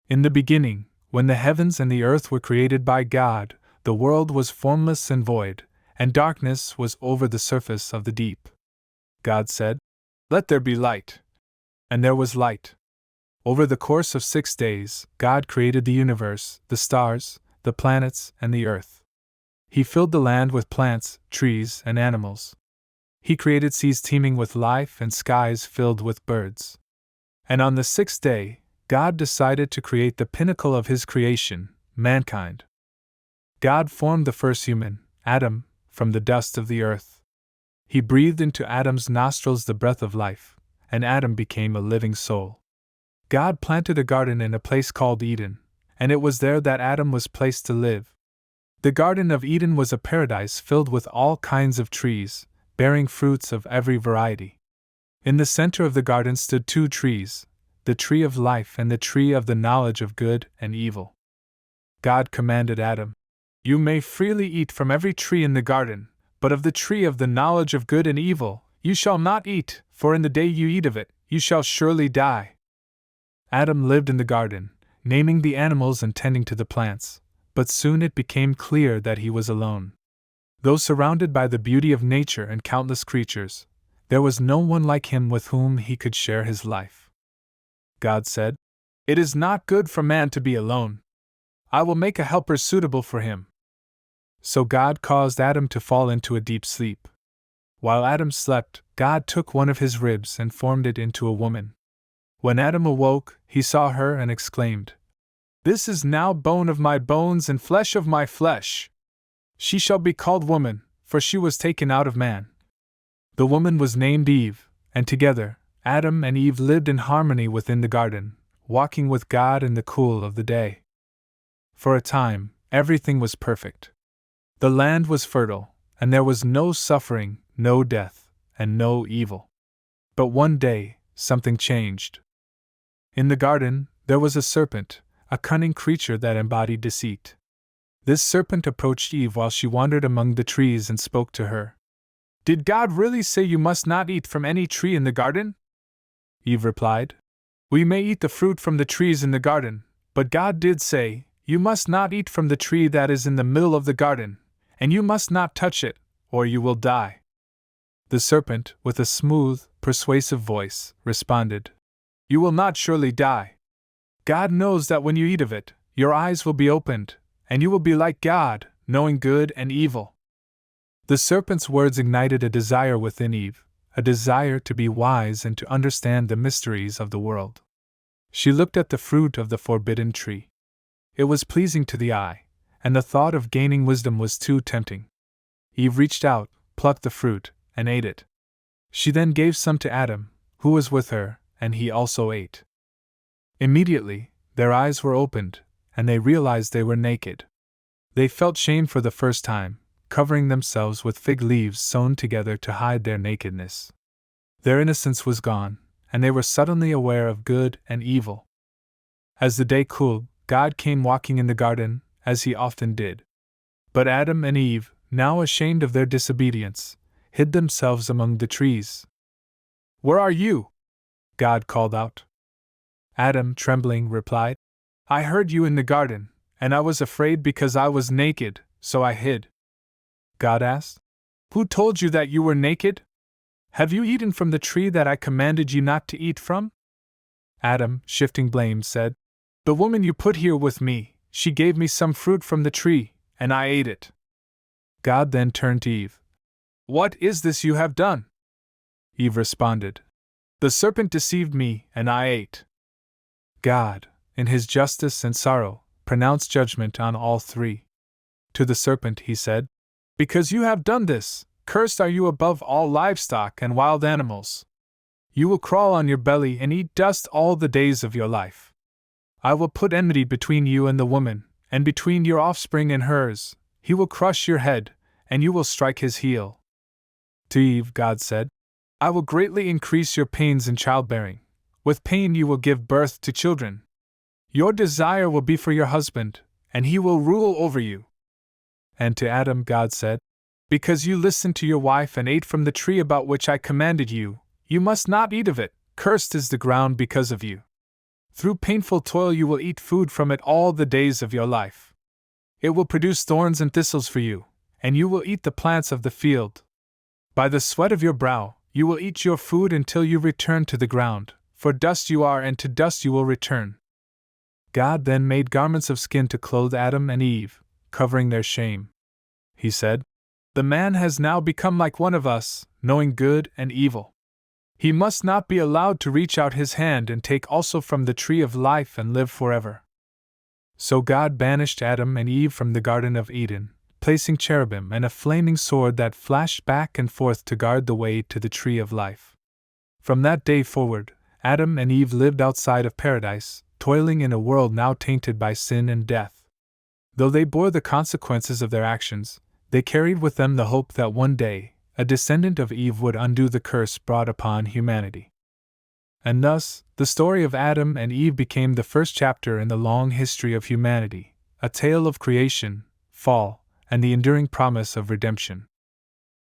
In the beginning, when the heavens and the earth were created by God, the world was formless and void, and darkness was over the surface of the deep. God said, "Let there be light." And there was light. Over the course of 6 days, God created the universe, the stars, the planets, and the earth. He filled the land with plants, trees, and animals. He created seas teeming with life and skies filled with birds. And on the 6th day, God decided to create the pinnacle of His creation, mankind. God formed the first human, Adam, from the dust of the earth. He breathed into Adam's nostrils the breath of life, and Adam became a living soul. God planted a garden in a place called Eden, and it was there that Adam was placed to live. The Garden of Eden was a paradise filled with all kinds of trees, bearing fruits of every variety. In the center of the garden stood 2 trees, the tree of life and the tree of the knowledge of good and evil. God commanded Adam, "You may freely eat from every tree in the garden, but of the tree of the knowledge of good and evil you shall not eat, for in the day you eat of it, you shall surely die." Adam lived in the garden, naming the animals and tending to the plants, but soon it became clear that he was alone. Though surrounded by the beauty of nature and countless creatures, there was no one like him with whom he could share his life. God said, "It is not good for man to be alone. I will make a helper suitable for him." So God caused Adam to fall into a deep sleep. While Adam slept, God took one of his ribs and formed it into a woman. When Adam awoke, he saw her and exclaimed, "This is now bone of my bones and flesh of my flesh. She shall be called woman, for she was taken out of man." The woman was named Eve, and together, Adam and Eve lived in harmony within the garden, walking with God in the cool of the day. For a time, everything was perfect. The land was fertile, and there was no suffering, no death, and no evil. But one day, something changed. In the garden, there was a serpent, a cunning creature that embodied deceit. This serpent approached Eve while she wandered among the trees and spoke to her. "Did God really say you must not eat from any tree in the garden?" Eve replied, "We may eat the fruit from the trees in the garden, but God did say, 'You must not eat from the tree that is in the middle of the garden, and you must not touch it, or you will die.'" The serpent, with a smooth, persuasive voice, responded, "You will not surely die. God knows that when you eat of it, your eyes will be opened, and you will be like God, knowing good and evil." The serpent's words ignited a desire within Eve, a desire to be wise and to understand the mysteries of the world. She looked at the fruit of the forbidden tree. It was pleasing to the eye, and the thought of gaining wisdom was too tempting. Eve reached out, plucked the fruit, and ate it. She then gave some to Adam, who was with her, and he also ate. Immediately, their eyes were opened, and they realized they were naked. They felt shame for the first time, covering themselves with fig leaves sewn together to hide their nakedness. Their innocence was gone, and they were suddenly aware of good and evil. As the day cooled, God came walking in the garden, as he often did. But Adam and Eve, now ashamed of their disobedience, hid themselves among the trees. "Where are you?" God called out. Adam, trembling, replied, "I heard you in the garden, and I was afraid because I was naked, so I hid." God asked, "Who told you that you were naked? Have you eaten from the tree that I commanded you not to eat from?" Adam, shifting blame, said, "The woman you put here with me, she gave me some fruit from the tree, and I ate it." God then turned to Eve. "What is this you have done?" Eve responded, "The serpent deceived me, and I ate." God, in his justice and sorrow, pronounced judgment on all three. To the serpent he said, "Because you have done this, cursed are you above all livestock and wild animals. You will crawl on your belly and eat dust all the days of your life. I will put enmity between you and the woman, and between your offspring and hers. He will crush your head, and you will strike his heel." To Eve, God said, "I will greatly increase your pains in childbearing. With pain you will give birth to children. Your desire will be for your husband, and he will rule over you." And to Adam, God said, "Because you listened to your wife and ate from the tree about which I commanded you, you must not eat of it. Cursed is the ground because of you. Through painful toil, you will eat food from it all the days of your life. It will produce thorns and thistles for you, and you will eat the plants of the field. By the sweat of your brow, you will eat your food until you return to the ground, for dust you are, and to dust you will return. God then made garments of skin to clothe Adam and Eve, covering their shame. He said, "The man has now become like one of us, knowing good and evil. He must not be allowed to reach out his hand and take also from the tree of life and live forever." So God banished Adam and Eve from the Garden of Eden, placing cherubim and a flaming sword that flashed back and forth to guard the way to the tree of life. From that day forward, Adam and Eve lived outside of paradise, toiling in a world now tainted by sin and death. Though they bore the consequences of their actions, they carried with them the hope that one day, a descendant of Eve would undo the curse brought upon humanity. And thus, the story of Adam and Eve became the first chapter in the long history of humanity, a tale of creation, fall, and the enduring promise of redemption.